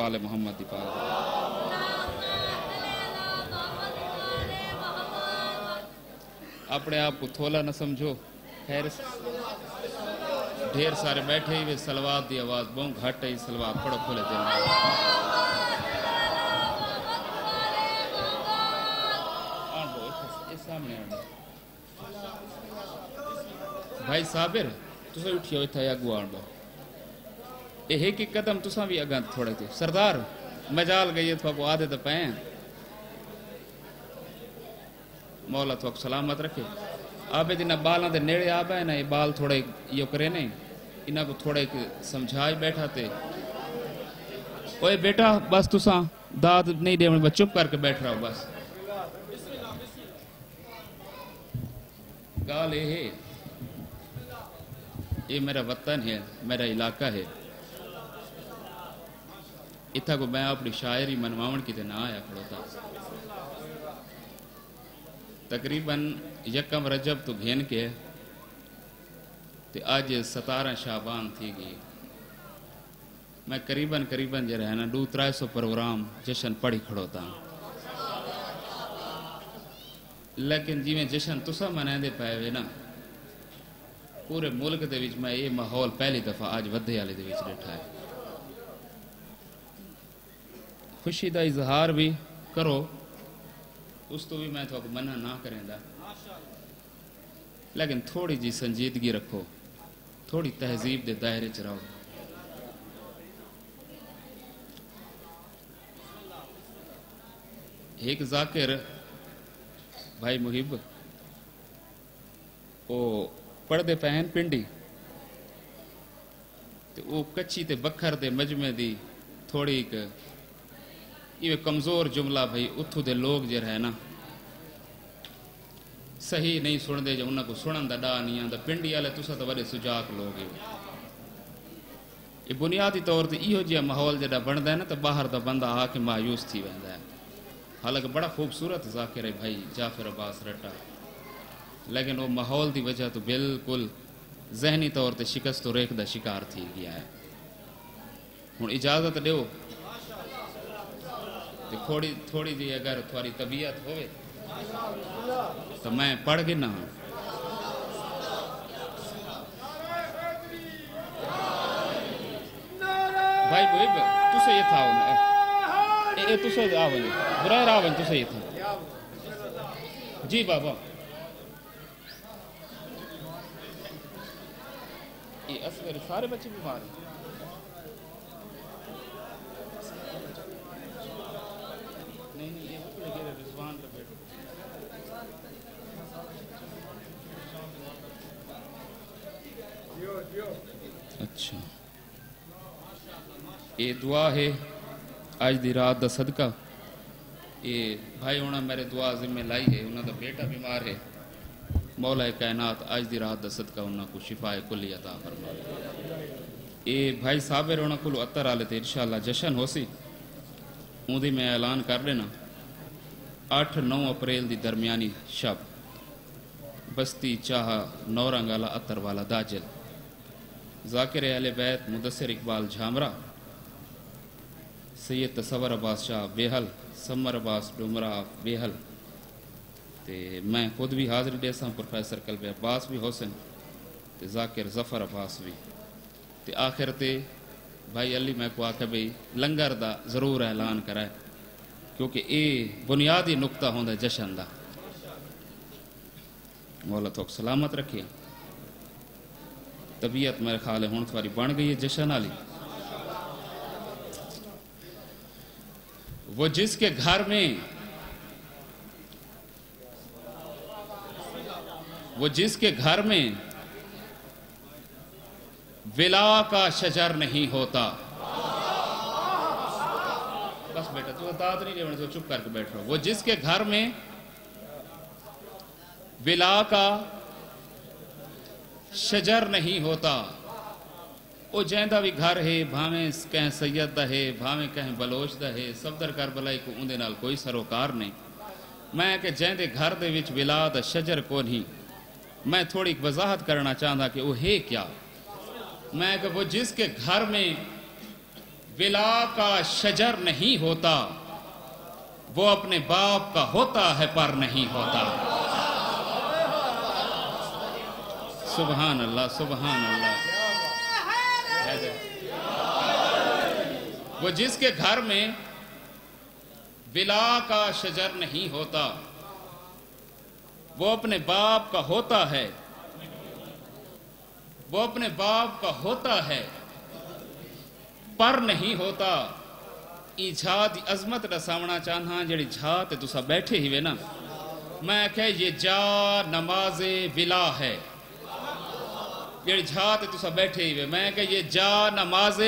آل محمد دی پاک اپنے آپ کو تھولا نہ سمجھو خیر ڈھیر سارے بیٹھے ہی سلوات دی آواز بہت گھٹ ہے سلوات پڑھو کھولے دے سامنے بھائی صابر تسا اٹھی ہوئی تھا یا گوان با ایک ایک قدم تسا بھی اگان تھوڑے تھے سردار مجال گئی تو کو آدھے تو پہن مولا تو سلامت رکھے آپ دینا بالاں دے نیڑے آب ہے نا یہ بال تھوڑے یہ کرے نہیں انہاں کو تھوڑے سمجھائی بیٹھا تے اوے بیٹا بس تسا داد نہیں دے بس چپ کر کے بیٹھ رہا ہو بس گال یہ میرا وطن ہے میرا علاقہ ہے اتھا کو میں اپنی شاعری منواؤن کی تے نہ آیا کھڑوتا تقریباً یکم رجب تو گھین کے تے آج 17 شعبان تھی گئی میں قریباً جو رہنا 200-300 پروگرام جشن پڑھی کھڑوتا لیکن جی میں جشن تسا منائیں دے پائے ہوئے نا پورے ملک دے وچ میں یہ ماحول پہلی دفعہ آج ودھے والے دے وچ ڈٹھا ہے خوشی دا اظہار بھی کرو اس تو بھی میں تو منع نہ کریں دا لیکن تھوڑی جی سنجیدگی رکھو تھوڑی تہذیب دے دائرے چ رہو ایک ذاکر بھائی محب وہ پڑھ دے پہن پنڈی وہ کچھی تے بکھر دے مجمع دی تھوڑی ایک یہ کمزور جملہ بھائی اتھو دے لوگ جو رہے نا صحیح نہیں سن دے جو انہاں کو سنن دا ڈا نہیں آندا پنڈی والے تسا تو بڑے سجاک لوگ یہ بنیادی طور تے ایہو جہا ماحول جڑا بندا ہے نا تو باہر دا بندہ آ کے مایوس تھی ویندا ہے حالانکہ بڑا خوبصورت ذاکر ہے بھائی جعفر عباس رٹا لیکن وہ ماحول دی وجہ تو بالکل ذہنی طور تے شکست و ریکھ دا شکار تھی گیا ہے ہن اجازت دیو تھوڑی جی اگر تھوڑی طبیعت ہوئے تو میں پڑھ گنا ہوں بھائی محب تسے یہ تھا اے تسے آوانی برائے راوانی تسے یہ تھا جی بابا یہ اصغر سارے بچے بیمار ہیں نہیں یہ بکڑے گئے رضوان کا بیٹا اچھا یہ دعا ہے آج دی رات دا صدقہ یہ بھائی ہونا میرے دعا ذمہ لائی ہے انہوں دا بیٹا بیمار ہے مولا کائنات آج دی رات دا صدقہ انہوں کو شفا کلی عطا فرما یہ بھائی صابر ہونا کلو اتر آلے تھے انشاءاللہ جشن ہو سی اُندھی میں اعلان کر لینا 8-9 اپریل دی درمیانی شب بستی چاہا نورنگالا اتر والا داجل ذاکر اہل بیت مدثر اقبال جھامرہ سید تصور عباس شاہ بیہل سمر عباس ڈمرہ بیہل تے میں خود بھی حاضری دے ساں پروفیسر قلب عباس بھی حسن تے ذاکر ظفر عباس بھی تے آخر تے بھائی علی میں کو آکھا بھئی لنگر دا ضرور اعلان کرائے کیونکہ اے بنیادی نقطہ ہوندہ جشن دا مولا تو سلامت رکھیں طبیعت میرے خیال ہے ہون تھوڑی بن گئی ہے جشن آلی وہ جس کے گھر میں ولا کا شجر نہیں ہوتا بس بیٹا تو داد نہیں لیونے تو چپ کر کے بیٹھ رہا وہ جس کے گھر میں ولا کا شجر نہیں ہوتا وہ جیندہ بھی گھر ہے بھامیں کہیں سید دا ہے بھامیں کہیں بلوچ دا ہے صفدر کربلائی کو اندے نال کوئی سروکار نہیں میں کہ جیندے گھر دے وچ ولا دا شجر کو نہیں میں تھوڑی وضاحت کرنا چاہتا کہ وہ ہے کیا میں کہ وہ جس کے گھر میں ولا کا شجر نہیں ہوتا، وہ اپنے باپ کا ہوتا ہے پر نہیں ہوتا۔ سبحان اللہ، سبحان اللہ۔ وہ جس کے گھر میں ولا کا شجر نہیں ہوتا، وہ اپنے باپ کا ہوتا ہے، وہ اپنے باپ کا ہوتا ہے پر نہیں ہوتا۔ ای جھا دی عظمت رساونا چاہنا جڑی جھا تے تسا بیٹھے ہی وے نا، میں کہ یہ جا نماز ولا ہے۔ جڑی جھا تے تسا بیٹھے ہی وے، میں کہ یہ جا نماز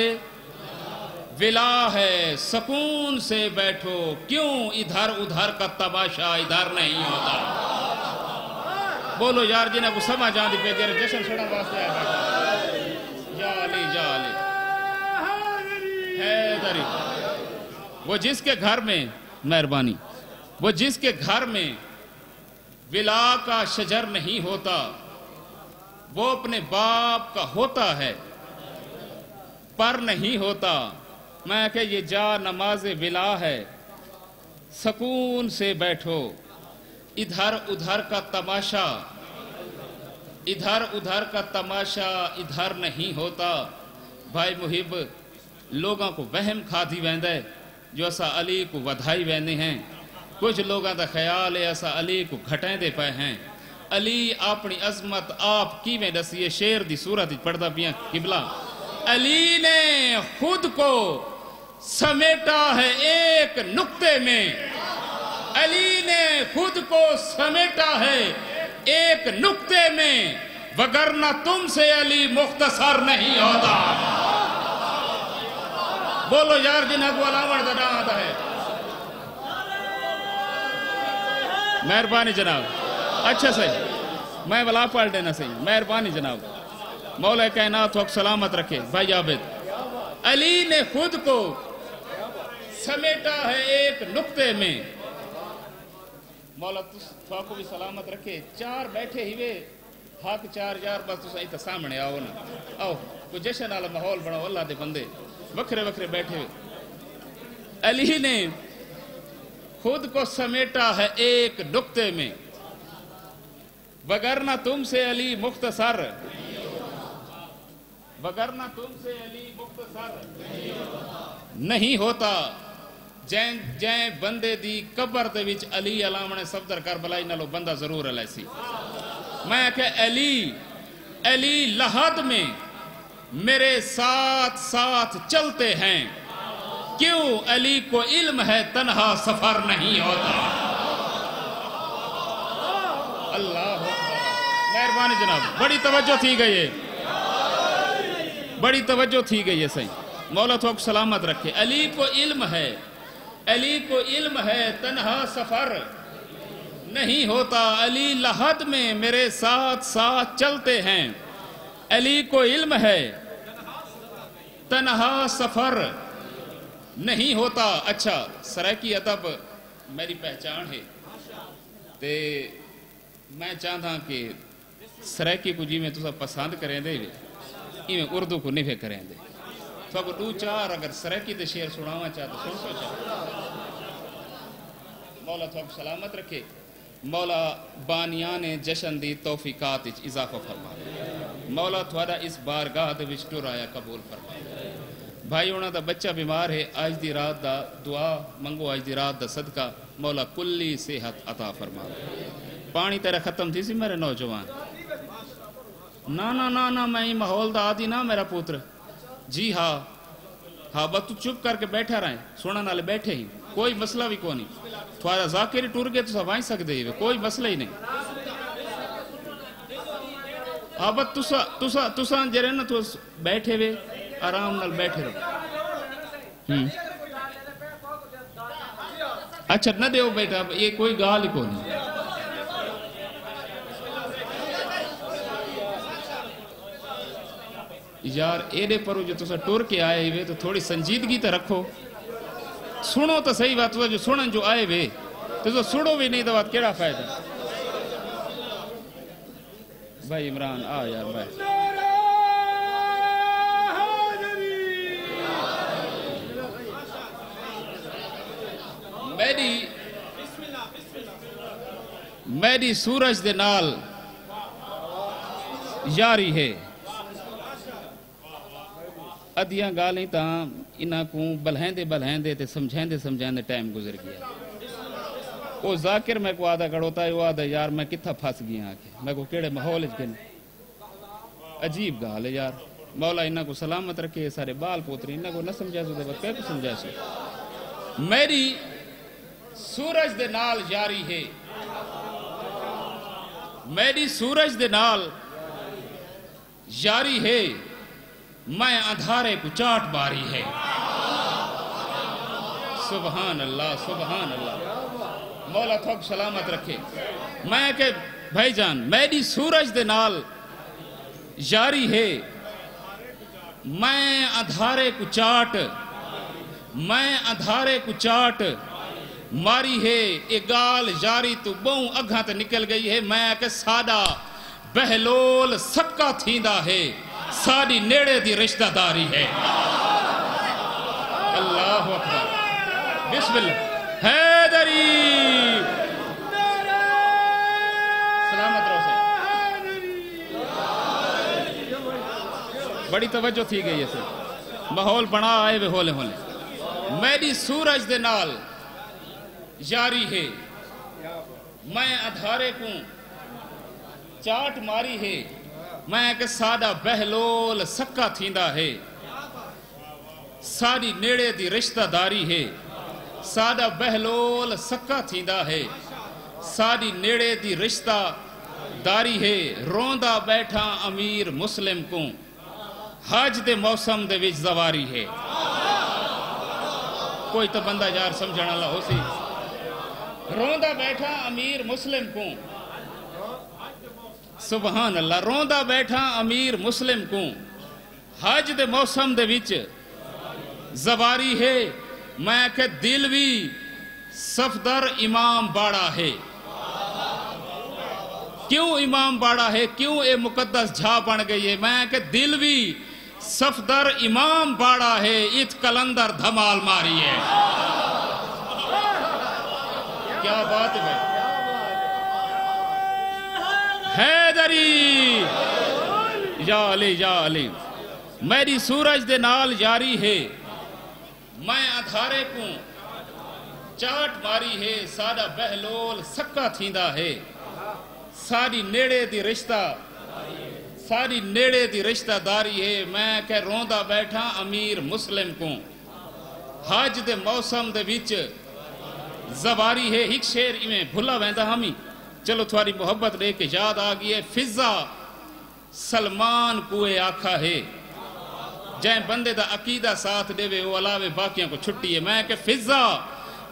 ولا ہے۔ سکون سے بیٹھو، کیوں ادھر ادھر کا تماشا ادھر نہیں ہوتا۔ بولو یار جنہیں کو سمجھ آن دی پہ جیرے جشن سڑا واسطے آئے بیٹھا۔ یا علی، یا علی، حیدری۔ وہ جس کے گھر میں، مہربانی، وہ جس کے گھر میں ولا کا شجر نہیں ہوتا، وہ اپنے باپ کا ہوتا ہے پر نہیں ہوتا۔ میں کہ یہ جا نماز ولا ہے، سکون سے بیٹھو، ادھر ادھر کا تماشا، ادھر ادھر کا تماشا ادھر نہیں ہوتا۔ بھائی محب، لوگاں کو وہم کھادی ویندہ ہے جو اسا علی کو ودھائی ویندے ہیں۔ کچھ لوگاں دا خیال ہے اسا علی کو گھٹیں دے پائے ہیں۔ علی اپنی عظمت آپ کی میں دسیے شیر دی صورت پڑھدا پیاں قبلہ۔ علی نے خود کو سمیٹا ہے ایک نقطے میں، علی نے خود کو سمیٹا ہے ایک نقطے میں، وگرنہ تم سے علی مختصر نہیں ہوتا۔ بولو یار جنہاں کو علامہ دنا آتا ہے۔ مہربانی جناب، اچھا صحیح، میں ولا پڑھ دینا صحیح، مہربانی جناب، مولا کائنات وقت سلامت رکھے۔ بھائی عابد، علی نے خود کو سمیٹا ہے ایک نقطے میں، مولا تو کو بھی سلامت رکھے۔ چار بیٹھے ہی وے حق چار یار، بس تو ایک سامنے آؤ نا، آؤ کوئی جشن والا ماحول بناؤ، اللہ دے بندے وکھرے وکھرے بیٹھے ہوئے۔ علی نے خود کو سمیٹا ہے ایک نقطے میں، وگرنہ تم سے علی مختصر، وگرنہ تم سے علی مختصر نہیں ہوتا۔ جائیں بندے دی قبر دے وچ علی علامہ نے صفدر کربلائی نالو بندہ ضرور علیہ سی۔ میں کہ علی لحد میں میرے ساتھ ساتھ چلتے ہیں، کیوں علی کو علم ہے تنہا سفر نہیں ہوتا۔ اللہ مہربانی جناب، بڑی توجہ تھی گئی ہے، بڑی توجہ تھی گئی ہے صحیح، مولا تو سلامت رکھے۔ علی کو علم ہے، علی کو علم ہے تنہا سفر نہیں ہوتا، علی لحد میں میرے ساتھ ساتھ چلتے ہیں، علی کو علم ہے تنہا سفر نہیں ہوتا۔ اچھا سرائکی ادب میری پہچان ہے، تے میں چاہتا کہ سرائکی کو جی میں تو سب پسند کریں دے، یہ میں اردو کو نفع کریں دے۔ تو اگر دو چار اگر سرائکی تے شعر سناوا چاہتا سن سو چاہتا۔ مولا تو سلامت رکھے، مولا بانیان جشن دی توفیقات اضافہ فرما، مولا تھوڑا اس بارگاہ دے وچ ٹر آیا قبول فرما۔ بھائی انہاں دا بچہ بیمار ہے، آج دی رات دا دعا منگو، آج دی رات دا صدقہ، مولا کلی صحت عطا فرما۔ پانی تیرا ختم تھی سی میرے نوجوان؟ نا نا نا نا، میں ہی ماحول دا آدھی نا میرا پوتر۔ جی ہاں ہاں، بس تو چپ کر کے بیٹھا رہے، سونا نالے بیٹھے ہی، کوئی مسئلہ بھی کوئی نہیں۔ تھوڑا ذاکر ٹور گئے تو سب آئیں سکتے ہی، کوئی مسئلہ ہی نہیں۔ ہاں بس تسا جرے نا تو بیٹھے ہوئے آرام نال بیٹھے رہو۔ اچھا نہ دیو بیٹا، یہ کوئی گال ہی کو نہیں۔ یار ایڈے پرو جو تسا ٹور کے آئے ہوئے تو تھوڑی سنجیدگی تے رکھو، سنو تو صحیح بات، جو سنن جو آئے ہوئے تو سنو بھی نہیں تو بات کیڑا فائدہ۔ بھائی عمران آ یار بھائی، میری سورج دے نال یاری ہے ادیاں گالیں تاں انہاں کو بلہندے تے سمجھائندے ٹائم گزر گیا وہ ذاکر میں کو آدھا کڑوتا ہے وہ آدھا یار میں کتھا پھاس گیا آکے میں کو کیڑے محول اچ گنے عجیب گال ہے یار مولا انہاں کو سلامت رکھے سارے بال پوتری انہاں کو نہ سمجھائے سو دے وقت کو سمجھائے سو میری سورج دے نال یاری ہے میری سورج دے نال یاری ہے میں اندھارے کو چاٹ باری ہے سبحان اللہ مولا تھوک سلامت رکھے میں کہ بھائی جان میری سورج دے نال یاری ہے میں اندھارے کو چاٹ ماری ہے اگال یاری تو بہوں اگھاں تے نکل گئی ہے میں کہ سادہ بہلول سکا تھیندا ہے ساری نیڑے دی رشتہ داری ہے اللہ اکبر بسم اللہ حیدری سلامت رہو سے بڑی توجہ تھی گئی ہے سر ماحول بنا آئے وے ہولے میری سورج دے نال یاری ہے میں ادھارے کو چاٹ ماری ہے میں کہ سادہ بہلول سکا تھیندا ہے ساری نیڑے دی رشتہ داری ہے سادہ بہلول سکا تھیندا ہے ساری نیڑے دی رشتہ داری ہے روندہ بیٹھا امیر مسلم کو حج دے موسم دے وچ زواری ہے کوئی تو بندہ یار سمجھنا اللہ ہو سی روندہ بیٹھا امیر مسلم کو سبحان اللہ روندہ بیٹھا امیر مسلم کو حج دے موسم دے وچ زواری ہے میں کہ دل بھی صفدر امام باڑا ہے کیوں امام باڑا ہے کیوں اے مقدس جھا بن گئی ہے میں کہ دل بھی صفدر امام باڑا ہے ات کلندر دھمال ماری ہے کیا بات ہے حیدری یا علی میری سورج دے نال یاری ہے میں ادھارے کو چاٹ ماری ہے سادہ بہلول سکا تھیندا ہے ساری نیڑے دی رشتہ داری ہے میں کہ روندہ بیٹھا امیر مسلم کو حج دے موسم دے وچ زواری ہے ایک شعر میں بھلا ویندا ہمی چلو تھوڑی محبت لے کے یاد آگئی ہے فضا سلمان کوئے آکھا ہے جائیں بندے دا عقیدہ ساتھ دے وے وہ علاوے باقیاں کو چھٹی ہے میں کہ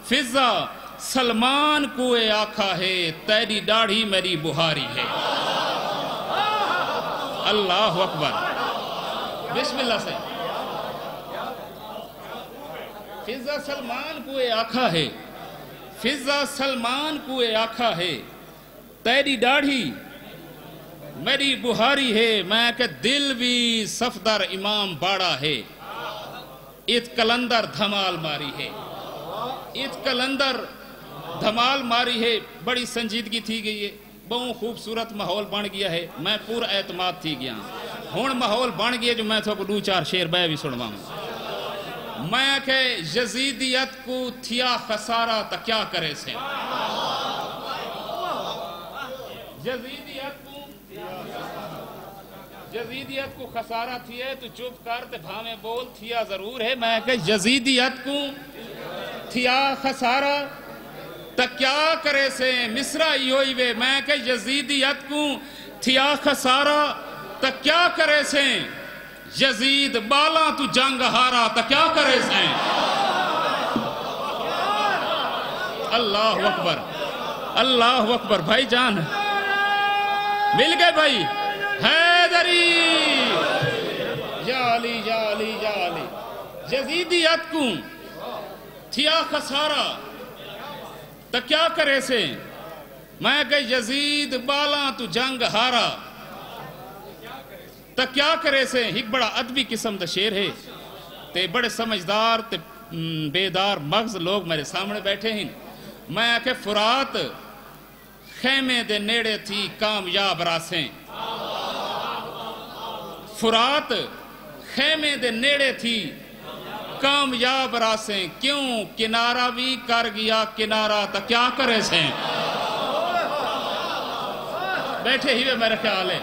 فضا سلمان کوئے آکھا ہے تیری ڈاڑھی میری بہاری ہے اللہ اکبر بسم اللہ سے فضا سلمان کوئے آکھا ہے تیری ڈاڑھی میری بہاری ہے میں کہ دل بھی صفدر امام باڑا ہے ات کلندر دھمال ماری ہے بڑی سنجیدگی تھی گئی ہے بہت خوبصورت ماحول بن گیا ہے میں پورا اعتماد تھی گیا ہون ماحول بن گیا جو میں تو کو دو چار شعر بے بھی سنواؤں میں کہ یزیدیت کو تھیا خسارہ تا کیا کرے سے یزیدیت کو خسارہ تھی ہے تو چپ کر تے بھامے بول تھیا ضرور ہے میں کہ یزیدیت کو تھیا خسارہ تا کیا کرے سے مصرہ ہوئی وے میں کہ یزیدیت کو تھیا خسارہ تا کیا کرے سے یزید بالا تو جنگ ہارا تا کیا کرے سے اللہ اکبر بھائی جان مل گئے بھائی حیدری یا علی یزیدیت کو تھیا خسارہ تا کیا کرے سے میں کہ یزید بالا تو جنگ ہارا تا کیا کرے سے ایک بڑا ادبی قسم دا شعر ہے تے بڑے سمجھدار تے بیدار مغز لوگ میرے سامنے بیٹھے ہیں میں کہ فرات خیمے دے نیڑے تھی کامیاب راسیں فرات خیمے دے نیڑے تھی کامیاب راسیں کیوں کنارہ بھی کر گیا کنارہ تا کیا کرے سے بیٹھے ہی میرا خیال ہے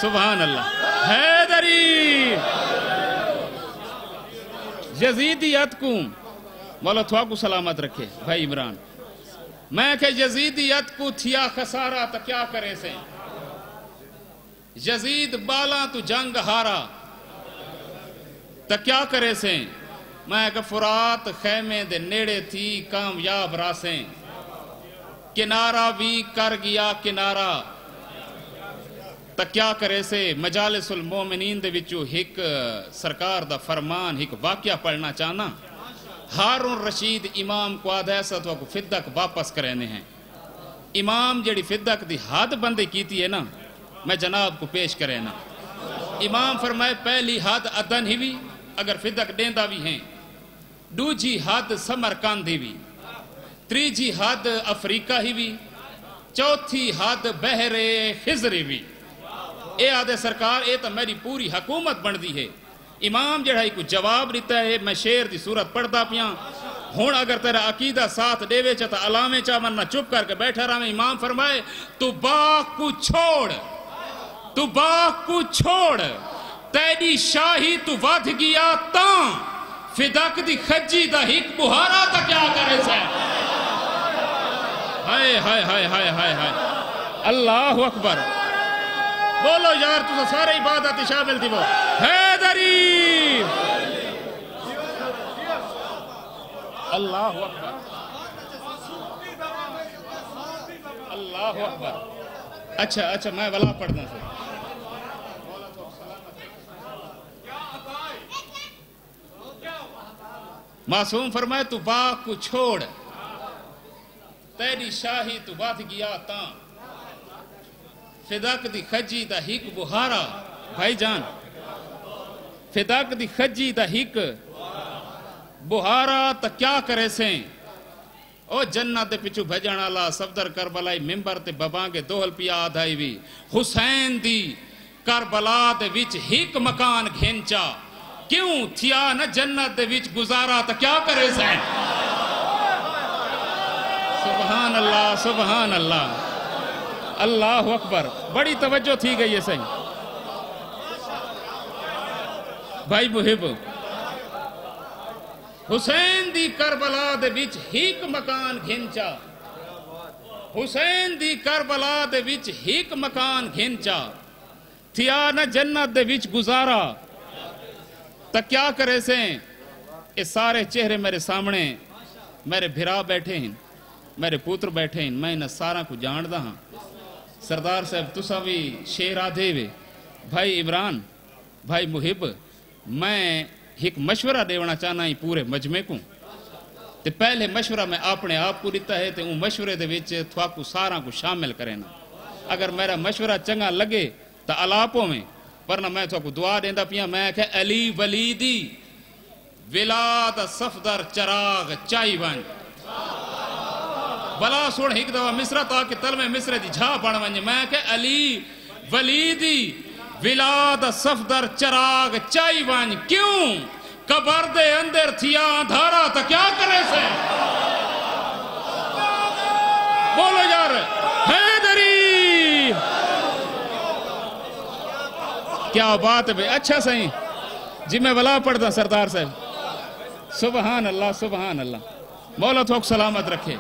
سبحان اللہ حیدری یزیدیت کو مولا تھوا کو سلامت رکھے بھائی عمران میں کہ یزیدیت کو تھیا خسارہ تا کیا کرے سے یزید بالا تو جنگ ہارا تا کیا کرے سے میں کہ فرات خیمے دے نیڑے تھی کامیاب راسیں کنارہ بھی کر گیا کنارہ تا کیا کرے سے مجالس المومنین دے وچو ایک سرکار دا فرمان ایک واقعہ پڑھنا چاہنا ہارون رشید امام کو آدھا ایسا تو کو فدق واپس کرینے ہیں امام جڑی فدق دی حد بندی کیتی ہے نا میں جناب کو پیش کرے نا امام فرمائے پہلی حد ادن ہی بھی اگر فدق دیندہ بھی ہیں دوجی حد سمرکند ہی بھی تریجی حد افریقہ ہی بھی چوتھی حد بحر خزری بھی اے آدھے سرکار اے تا میری پوری حکومت بن دی ہے امام جڑا ہی کو جواب دیتا ہے میں شیر دی صورت پڑھتا پیاں ہون اگر تیرا عقیدہ ساتھ دیوے چاہتا علامے چاہ ورنہ چپ کر کے بیٹھا رہا میں امام فرمائے تو باغ کو چھوڑ تیری شاہی تو ودھ گیا تاں فدق دی خجی دا ہک بہارا تا کیا کرے سے ہائے ہائے ہائے ہائے ہائے ہائے اللہ اکبر بولو یار تو سارے عبادت شامل تھی وہ حیدری اللہ اکبر اللہ اکبر اچھا میں ولا پڑھنا سے معصوم فرمائے تو باغ کو چھوڑ تیری شاہی تو بات گیا تاں فدق دی خجی دا ہک بہارا بھائی جان فدق دی خجی دا ہک بہارا تا کیا کرے سیں او جنت دے پچھو بھجن اللہ صفدر کربلائی ممبر تے ببانگے دوہل پیا آدھائی بھی حسین دی کربلا دے وچ ہک مکان گھنچا کیوں تھیا نہ جنت دے وچ گزارا تا کیا کرے سیں سبحان اللہ سبحان اللہ اللہ اکبر بڑی توجہ تھی گئی ہے صحیح بھائی محب حسین دی کربلا دے وچ ہک مکان گھنچا حسین دی کربلا دے وچ ہک مکان گھنچا تھیا نہ جنت دے وچ گزارا تا کیا کرے سے اس سارے چہرے میرے سامنے میرے بھرا بیٹھے ہیں میرے پوتر بیٹھے ہیں میں انہیں سارا کو جان دا ہاں سردار صاحب تسا بھی شیر آدھے وے بھائی عمران بھائی محب میں ایک مشورہ دیونا چاہنا ہی پورے مجمع کو تے پہلے مشورہ میں اپنے آپ کو دیتا ہے تے ان مشورے دے وچ تھوا کو سارا کو شامل کرنا اگر میرا مشورہ چنگا لگے تا علاپوں میں ورنہ میں تھوا کو دعا دیندہ پیا میں کہ علی ولیدی ولاد صفدر چراغ چائی ون بلا سوڑ ہک دوا مصرہ تاکہ تل میں مصرہ دی جھا پڑھ ونجے میں کہ علی ولیدی ولاد صفدر چراغ چائی ون کیوں قبر دے اندر تھیا دھارا تا کیا کرے سے بولو یار حیدری کیا بات ہے بھئی اچھا صحیح جی میں ولا پڑھ دا سردار صاحب سبحان اللہ مولا توک سلامت رکھے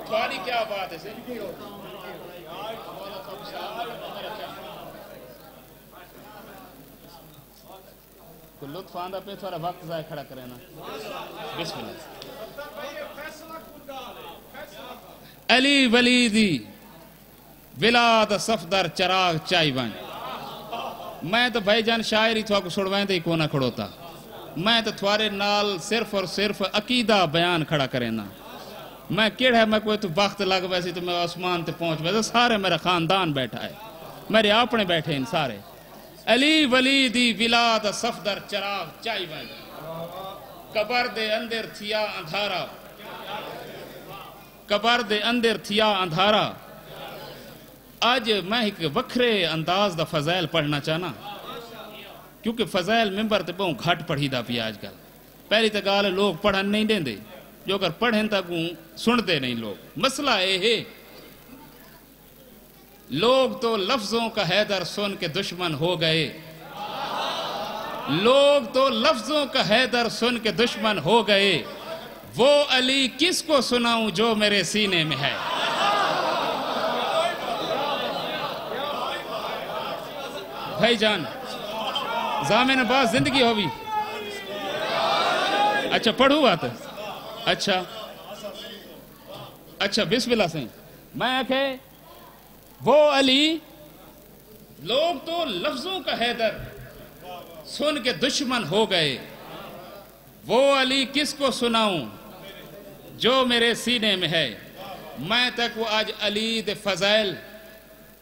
تھوڑی کیا بات ہے صحیح تو لطف آندہ پہ تھوڑا وقت ضائع کھڑا کرے نا بسم اللہ علی ولیدی ولاد صفدر چراغ چائی ون میں تو بھائی جان شاعری تھوا کو سڑوائیں دے کونا کھڑوتا میں تو تھوارے نال صرف اور صرف عقیدہ بیان کھڑا کرے نا میں کیڑ ہے میں کوئی تو وقت لگ ویسی تو میں آسمان تے پہنچ ویسے سارے میرا خاندان بیٹھا ہے میرے اپنے بیٹھے ہیں سارے علی ولی دی ولاد صفدر چراغ چائی ون قبر دے اندر تھیا اندھارا قبر دے اندر تھیا اندھارا آج میں ایک وکھرے انداز دا فضائل پڑھنا چاہنا کیونکہ فضائل ممبر تے بہت گھٹ پڑھی دا پی آج کل پہلی تا گال لوگ پڑھن نہیں دیں دے جو اگر پڑھیں تا کو سنتے نہیں لوگ مسئلہ ہے لوگ تو لفظوں کا حیدر سن کے دشمن ہو گئے لوگ تو لفظوں کا حیدر سن کے دشمن ہو گئے وہ علی کس کو سناؤں جو میرے سینے میں ہے بھائی جان زامن عباس زندگی ہوئی اچھا پڑھو بات اچھا بسم اللہ سے میں آکھے وہ علی لوگ تو لفظوں کا حیدر سن کے دشمن ہو گئے وہ علی کس کو سناؤں جو میرے سینے میں ہے میں تک وہ آج علی دے فضائل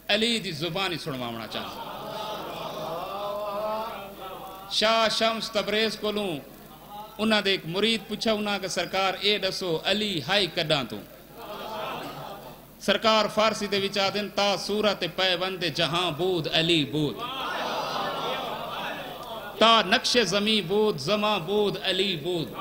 علی دی زبانی سنوانا چاہتا شاہ شمس تبریز کو لوں انہاں دے ایک مرید پوچھا انہاں کہ سرکار اے دسو علی ہائی کڈاں تو سرکار فارسی دے وچا دن تا صورت پیوند جہاں بود علی بود تا نقش زمیں بود زماں بود علی بود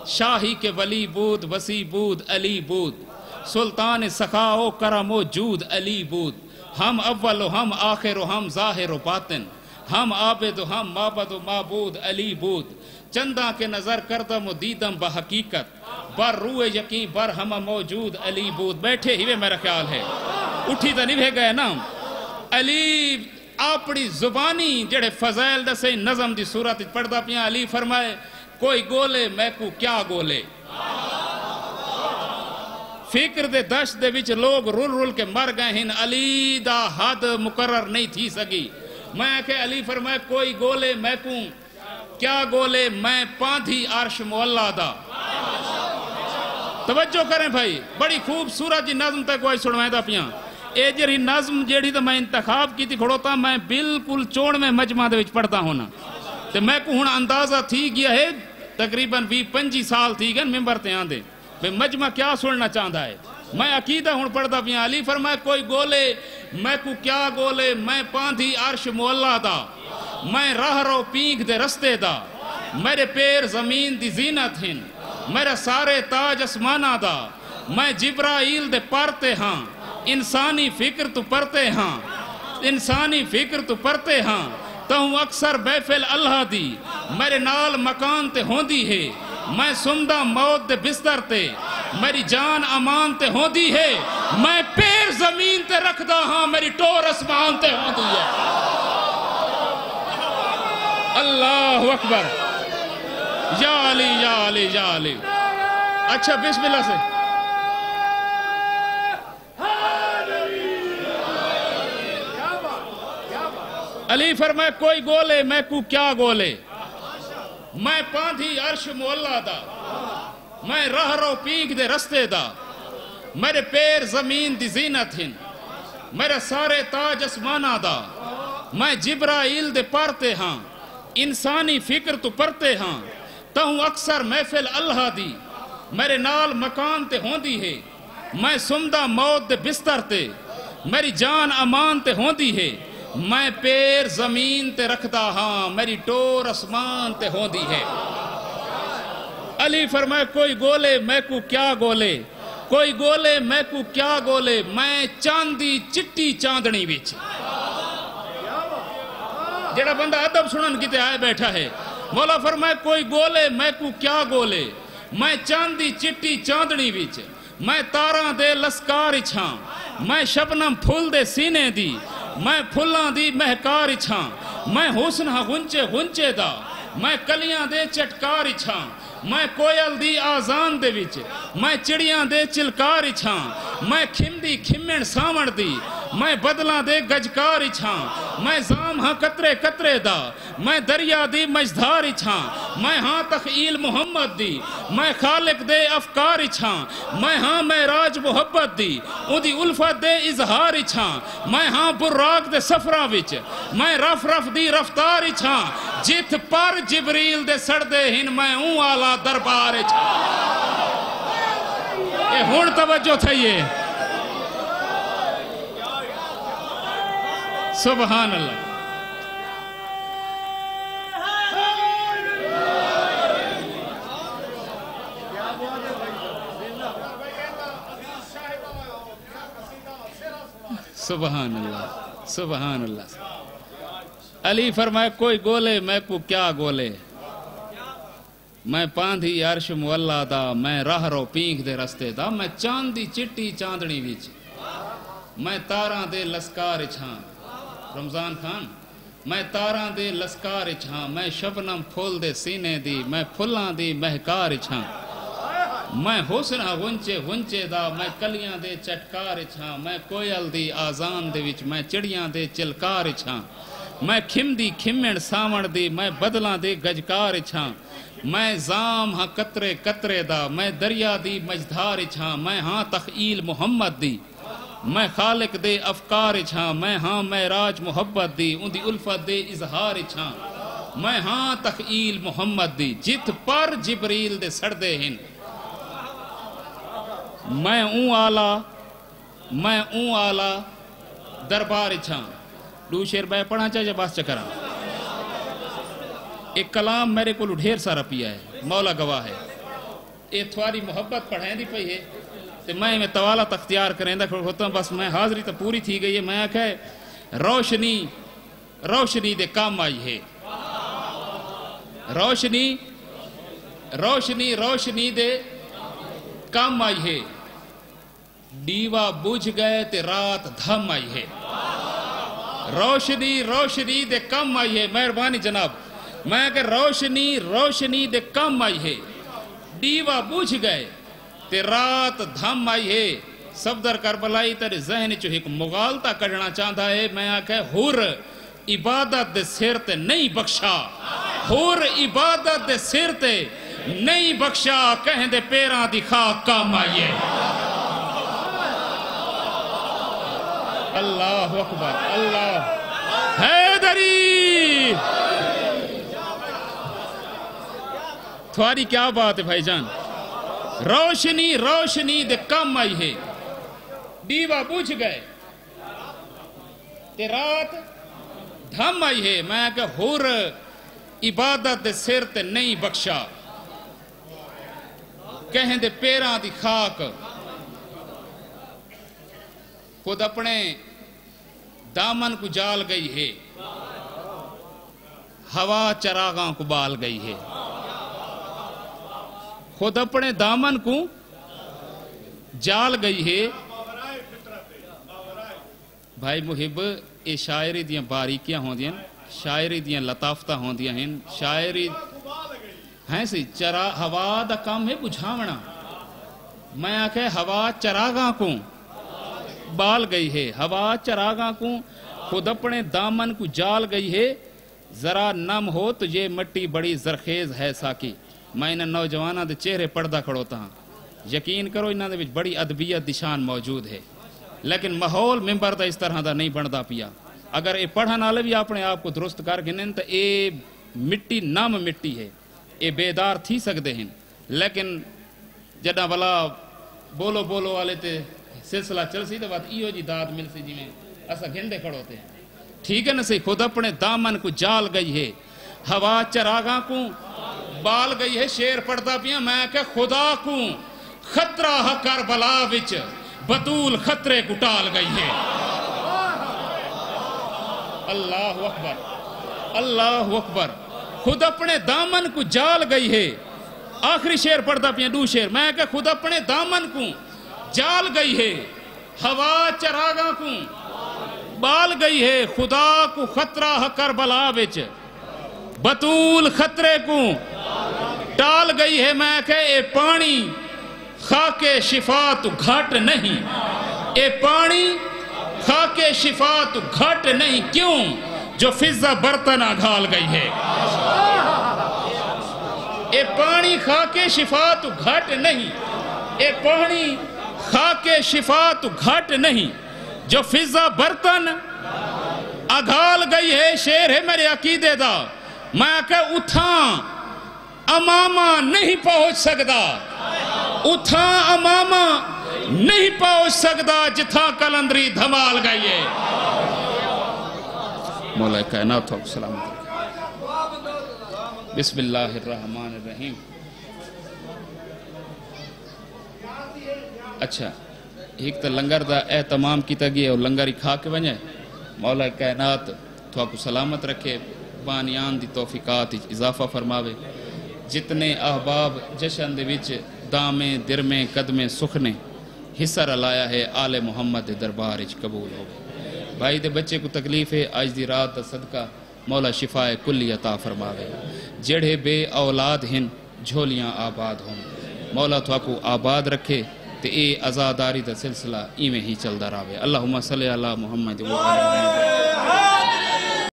شاہی کے ولی بود وسیع بود علی بود سلطان سخا و کرم و جود علی بود ہم اول و ہم آخر و ہم ظاہر و باطن ہم عابد و ہم معبد و معبود علی بود چندہ کے نظر کردم و دیدم بحقیقت بر روح یقین بر ہم موجود علی بود بیٹھے ہی میرا خیال ہے اٹھی تو نہیں گئے نا علی اپنی زبانی جڑے فضائل دسے نظم دی صورت پڑھدا پیاں علی فرمائے کوئی گولے میں کو کیا گولے فکر دے دشت دے وچ لوگ رول کے مر گئے ہیں علی دا حد مقرر نہیں تھی سکی میں کہ علی فرمائے کوئی گولے میں کو کیا گولے میں پاندھی عرش مولا دا توجہ کریں بھائی بڑی خوبصورت جی نظم تک کوئی سنوائیں دا پیاں اے جری نظم جیڑی تو میں انتخاب کی تھی کھڑوتا میں بالکل چوڑ میں مجمع دے وچ پڑھتا ہونا تو میں کو ہن اندازہ تھی گیا ہے تقریباً 20-25 سال تھی گئے ممبر تے آن دے میں مجمع کیا سننا چاہتا ہے میں عقیدہ ہن پڑھتا پیاں علی فرمائے کوئی گولے میں کو کیا گولے میں پاندھی عرش مولا دا میں راہ رو پینک دے رستے دا میرے پیر زمین دی زینت ہن میرا سارے تاج اسمانہ دا میں جبرائیل دے پرتے ہاں انسانی فکر تو پرتے ہاں انسانی فکر تو پرتے ہاں تو ہوں اکثر بیفل اللہ دی میرے نال مکان تے ہوندی ہے میں سمدہ موت دے بستر تے میری جان امان تے ہوندی ہے میں پیر زمین تے رکھدا ہاں میری ٹور اسمان تے ہوندی ہے اللہ اکبر یا علی یا علی یا علی اچھا بسم اللہ سے علی فرمائے کوئی گولے میں کو کیا گولے میں پاندھی عرش مولا دا میں راہ رو پینک دے رستے دا میرے پیر زمین دی زینت ہن میرے سارے تاج اسمانہ دا میں جبرائیل دے پرتے ہاں انسانی فکر تو پرتے ہاں تہوں اکثر محفل اللہ دی میرے نال مکان تے ہوندی ہے میں سمدہ موت دے بستر تے میری جان امان تے ہوندی ہے میں پیر زمین تے رکھدا ہاں میری ٹور اسمان تے ہوندی ہے علی فرمائے کوئی گولے میں کو کیا گولے کوئی گولے میں کو کیا گولے میں چاندی چٹی چاندنی وچ جڑا بندہ ادب سنن کیتے آئے بیٹھا ہے مولا فرمائے کوئی گولے میں کو کیا گولے میں چاندی چٹی چاندنی وچ میں تاراں دے لسکار چھاں میں شبنم پھول دے سینے دی میں پھلاں دی مہکار چھاں میں حسن ہاں غنچے دا میں کلیاں دے چٹکار چھاں میں کوئل دی آزان دے وچ میں چڑیاں دے چلکار چھاں میں کھمدی کھمن ساون دی میں بدلاں دے گجکار چھاں میں زام ہاں قطرے قطرے دا میں دریا دی مجدھار چھاں میں ہاں تخیل محمد دی میں خالق دے افکار چھاں میں ہاں معراج محبت دی اندی الفت دے اظہار چھاں میں ہاں براق دے سفراں وچ میں رف رف دی رفتار چھاں جت پر جبریل دے سڑدے ہن میں اون آلہ دربار چھاں اے ہون توجہ تھئیے سبحان اللہ سبحان اللہ سبحان اللہ علی فرمائے کوئی گولے میں کو کیا گولے میں پاندھی عرش مولا دا میں راہ رو پینک دے رستے دا میں چاندی چٹی چاندنی ویچ میں تاراں دے لسکار چھاں رمضان خان میں تاراں دے لسکار چھاں میں شبنم پھول دے سینے دی میں پھلاں دی مہکار چھاں میں حسنہ غنچے غنچے دا میں کلیاں دے چٹکار چھاں میں کوئل دی آزان دے وچ میں چڑیاں دے چلکار چھاں میں کھم دی کھمن ساون دی میں بدلاں دے گجکار چھاں میں زام ہاں قطرے قطرے دا میں دریا دی مجدھار چھاں میں ہاں تخیل محمد دی میں خالق دے افکار چھاں میں ہاں معراج محبت دی اندی الفت دے اظہار چھاں میں ہاں تخیل محمد دی جت پر جبریل دے سڑدے ہن میں اون آلہ دربار چھاں دو شیر بے پڑھا چاہیے باس چکرہ ایک کلام میرے کو ڈھیر سارا پیا ہے مولا گواہ ہے ایک تھواری محبت پڑھیں دی پئی ہے تو میں توالا تختیار کریں دا ہوتا ہوں بس میں حاضری تو پوری تھی گئی ہے میں آکھے روشنی دے کام آئی ہے روشنی دے کام آئی ہے دیوا بجھ گئے تے رات دھم آئی ہے روشنی دے کم آئی ہے مہربانی جناب میں کہ روشنی دے کم آئی ہے دیوا بجھ گئے تے رات دھم آئی ہے صفدر کربلائی تیرے ذہن چو ایک مغالطہ کڑنا چاہتا ہے میں آکھے حور عبادت دے سر تے نہیں بخشا حور عبادت دے سر تے نہیں بخشا کہیں دے پیران دی خاک کام آئی ہے اللہ اکبر اللہ حیدری تھواری کیا بات ہے بھائی جان روشنی دے کم آئی ہے دیوا بجھ گئے تے رات دھم آئی ہے میں کہ حور عبادت دے سر تے نہیں بخشا کہیں دے پیران دی خاک خود اپنے دامن کو جال گئی ہے ہوا چراغاں کو بال گئی ہے خود اپنے دامن کو جال گئی ہے بھائی محب یہ شاعری دیاں باریکیاں ہوں دیاں شاعری دیاں لطافتہ ہوں دیاں ہیں شاعری ہیں سی ہوا دا کام ہے بجھاونا میں آکھے ہوا چراغاں کو بال گئی ہے ہوا چراغاں کو خود اپنے دامن کو جال گئی ہے ذرا نم ہو تو یہ مٹی بڑی زرخیز ہے ساکی میں انہیں نوجوانہ دے چہرے پردہ کھڑوتا ہاں یقین کرو انہاں دے بڑی ادبیت دشان موجود ہے لیکن ماحول ممبر دا اس طرح دا نہیں بندا پیا اگر اے پڑھن والے بھی اپنے آپ کو درست کر گنن تو اے مٹی نام مٹی ہے اے بیدار تھی سکتے ہیں لیکن جڑا بلا بولو والے تے سلسلہ چل سی تو بات ایو جی داد مل سی جی میں ایسا گھنڈے کھڑوتے ہیں ٹھیک ہے نا سی خود اپنے دامن کو جال گئی ہے ہوا چراغاں کو بال گئی ہے شیر پڑھتا پیا میں کہ خدا کو خطرہ کربلا وچ بطول خطرے کو ٹال گئی ہے اللہ اکبر خود اپنے دامن کو جال گئی ہے آخری شیر پڑھتا پیا دو شیر میں کہ خود اپنے دامن کو جال گئی ہے ہوا چراغاں کو بال گئی ہے خدا کو خطرہ کربلا وچ بطول خطرے کو ٹال گئی ہے میں کہ اے پانی خاک شفا تو گھٹ نہیں اے پانی خاک شفا تو گھٹ نہیں کیوں جو فضہ برتن اگھال گئی ہے اے پانی کھا کے شفا تو گھٹ نہیں اے پانی کھا کے شفا تو گھٹ نہیں جو فضہ برتن اگھال گئی ہے شیر ہے میرے عقیدے دا میں کہ اتھاں امامہ نہیں پہنچ سکدا اتھاں امامہ نہیں پہنچ سکدا جتھاں کلندری دھمال گئی ہے مولا کائنات کو سلامت بسم اللہ الرحمن الرحیم اچھا ایک تو لنگر دا اہتمام کی تگی ہے اور لنگر ہی کھا کے بنجائے مولا کائنات تو کو سلامت رکھے بانیان دی توفیقات اضافہ فرماوے جتنے احباب جشن دے وچ دامیں درمیں قدمیں سخنے حصہ رلایا ہے آل محمد دربار اچ قبول ہو بھائی دے بچے کو تکلیف ہے آج دی رات دا صدقہ مولا شفائے کلی عطا فرماوے جڑے بے اولاد ہن جھولیاں آباد ہوں مولا تو کو آباد رکھے تے اے ازاداری دا سلسلہ ایمیں ہی چل دا راوے اللہم صلی اللہ محمد و